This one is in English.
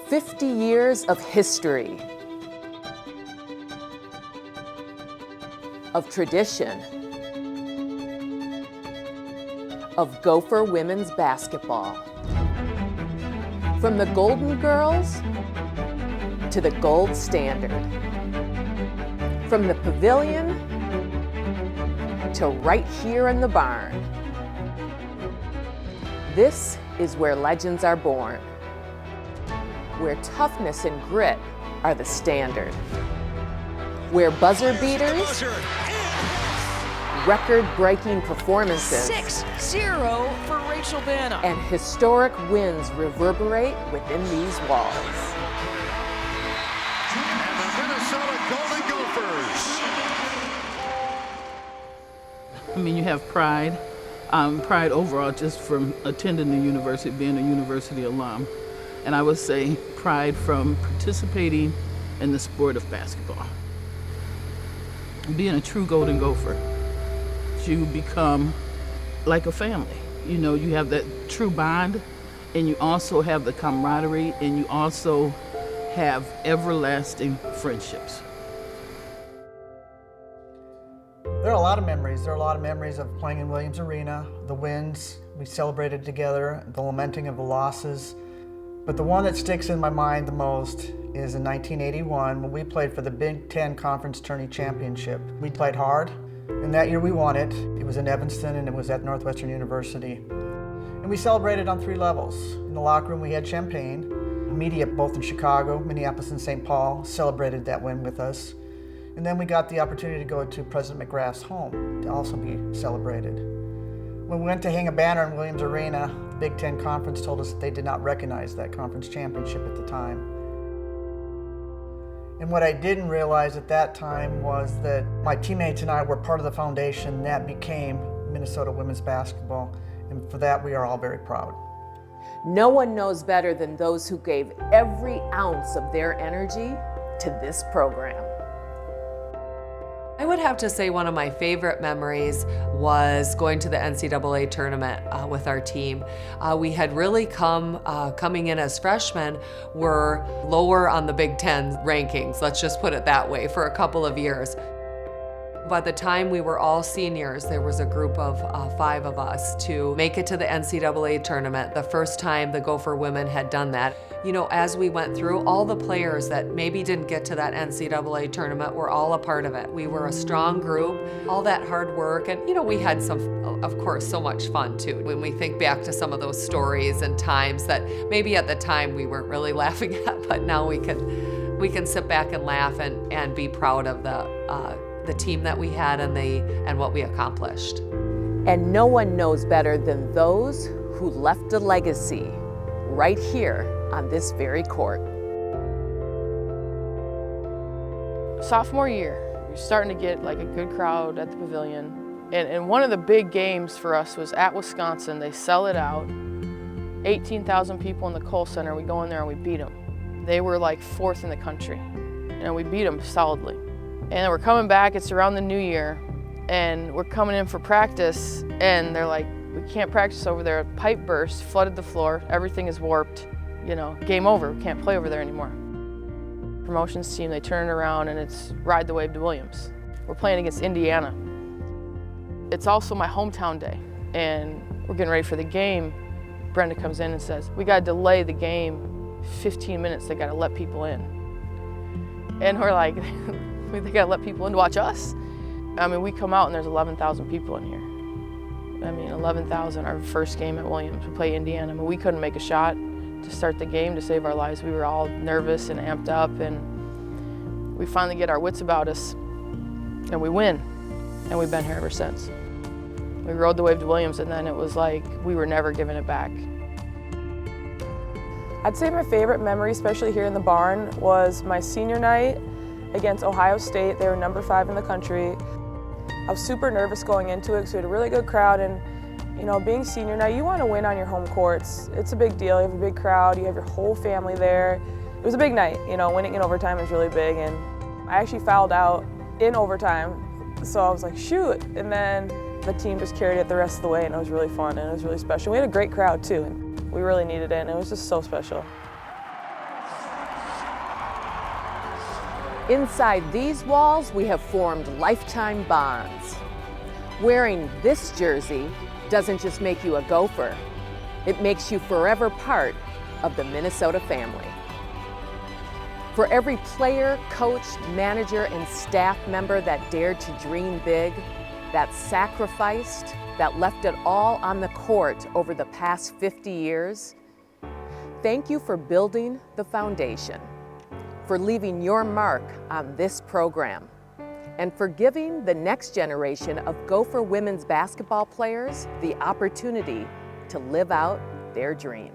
50 years of history, of tradition, of Gopher women's basketball. From the Golden Girls to the gold standard. From the pavilion to right here in the barn. This is where legends are born, where toughness and grit are the standard, where buzzer beaters, record-breaking performances, 6-0 for Rachel Banham, and historic wins reverberate within these walls. And the Minnesota Golden Gophers. I mean, you have pride. Pride overall just from attending the university, being a university alum. And I would say pride from participating in the sport of basketball. Being a true Golden Gopher, you become like a family. You know, you have that true bond, and you also have the camaraderie, and you also have everlasting friendships. There are a lot of memories. There are a lot of memories of playing in Williams Arena, the wins we celebrated together, the lamenting of the losses. But the one that sticks in my mind the most is in 1981 when we played for the Big Ten Conference Tourney Championship. We played hard, and that year we won it. It was in Evanston, and it was at Northwestern University. And we celebrated on 3 levels. In the locker room we had champagne. Media both in Chicago, Minneapolis, and St. Paul celebrated that win with us. And then we got the opportunity to go to President McGrath's home to also be celebrated. When we went to hang a banner in Williams Arena, the Big Ten Conference told us that they did not recognize that conference championship at the time. And what I didn't realize at that time was that my teammates and I were part of the foundation that became Minnesota women's basketball, and for that we are all very proud. No one knows better than those who gave every ounce of their energy to this program. I would have to say one of my favorite memories was going to the NCAA tournament with our team. We had really coming in as freshmen, were lower on the Big Ten rankings, let's just put it that way, for a couple of years. By the time we were all seniors, there was a group of 5 of us to make it to the NCAA tournament, the first time the Gopher women had done that. You know, as we went through, all the players that maybe didn't get to that NCAA tournament were all a part of it. We were a strong group, all that hard work, and you know, we had some, of course, so much fun too. When we think back to some of those stories and times that maybe at the time we weren't really laughing at, but now we can sit back and laugh and be proud of the team that we had and what we accomplished. And no one knows better than those who left a legacy right here on this very court. Sophomore year, you're starting to get like a good crowd at the pavilion. And one of the big games for us was at Wisconsin. They sell it out. 18,000 people in the Kohl Center. We go in there and we beat them. They were like 4th in the country, and we beat them solidly. And we're coming back, it's around the new year, and we're coming in for practice, and they're like, we can't practice over there. A pipe burst, flooded the floor, everything is warped. You know, game over, we can't play over there anymore. Promotions team, they turn it around and it's ride the wave to Williams. We're playing against Indiana. It's also my hometown day, and we're getting ready for the game. Brenda comes in and says, we gotta delay the game 15 minutes, they gotta let people in. And we're like, they gotta let people in to watch us? I mean, we come out and there's 11,000 people in here. I mean, 11,000, our first game at Williams. We play Indiana. I mean, we couldn't make a shot to start the game to save our lives. We were all nervous and amped up, and we finally get our wits about us, and we win. And we've been here ever since. We rode the wave to Williams, and then it was like we were never giving it back. I'd say my favorite memory, especially here in the barn, was my senior night against Ohio State. They were number 5 in the country. I was super nervous going into it because we had a really good crowd, and you know, being senior night, you want to win on your home courts. It's a big deal. You have a big crowd. You have your whole family there. It was a big night. You know, winning in overtime is really big, and I actually fouled out in overtime, so I was like, shoot. And then the team just carried it the rest of the way, and it was really fun, and it was really special. We had a great crowd, too, and we really needed it, and it was just so special. Inside these walls, we have formed lifetime bonds. Wearing this jersey doesn't just make you a Gopher, it makes you forever part of the Minnesota family. For every player, coach, manager, and staff member that dared to dream big, that sacrificed, that left it all on the court over the past 50 years, thank you for building the foundation, for leaving your mark on this program, and for giving the next generation of Gopher women's basketball players the opportunity to live out their dream.